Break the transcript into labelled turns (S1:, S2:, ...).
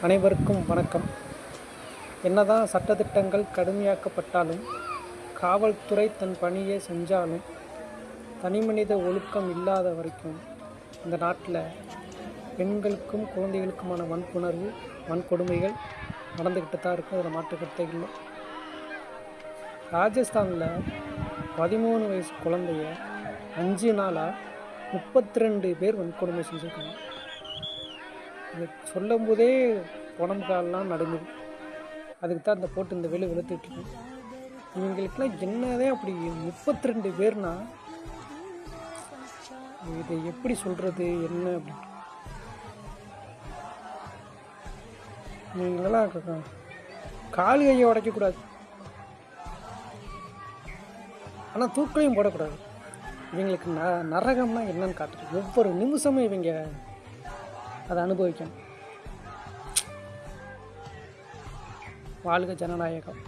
S1: அனைவருக்கும் வணக்கம். என்னதான் சட்டத்திட்டங்கள் கடுமையாக்கப்பட்டாலும், காவல்துறை தன் பணியை செஞ்சாலும், தனிமனித ஒழுக்கம் இல்லாத வரைக்கும் இந்த நாட்டில் பெண்களுக்கும் குழந்தைகளுக்குமான வன்கொடுமைகள் நடந்துக்கிட்டு தான் இருக்கும். அதில் மாற்றுக்கருத்தே இல்லை. ராஜஸ்தானில் 13 வயசு குழந்தைய 5 நாளாக 32 பேர் வன்கொடுமை செஞ்சுருக்காங்க. இதை சொல்லும் போதே உடம்பு காலெலாம் நடுங்குது. அதுக்கு தான் இந்த போட்டு இந்த வெளி வெளுத்துட்ருக்கேன். இவங்களுக்கெல்லாம் என்னதே அப்படி 32 பேர்னா இதை எப்படி சொல்கிறது என்ன அப்படின்னு. நீங்களெல்லாம் கால் கையை உடைக்கக்கூடாது, ஆனால் தூக்கலையும் போடக்கூடாது. இவங்களுக்கு நரகம்னா என்னன்னு காட்டுது. ஒவ்வொரு நிமிஷமும் இவங்க அதை அனுபவிக்கணும். வாழ்க ஜனநாயகம்.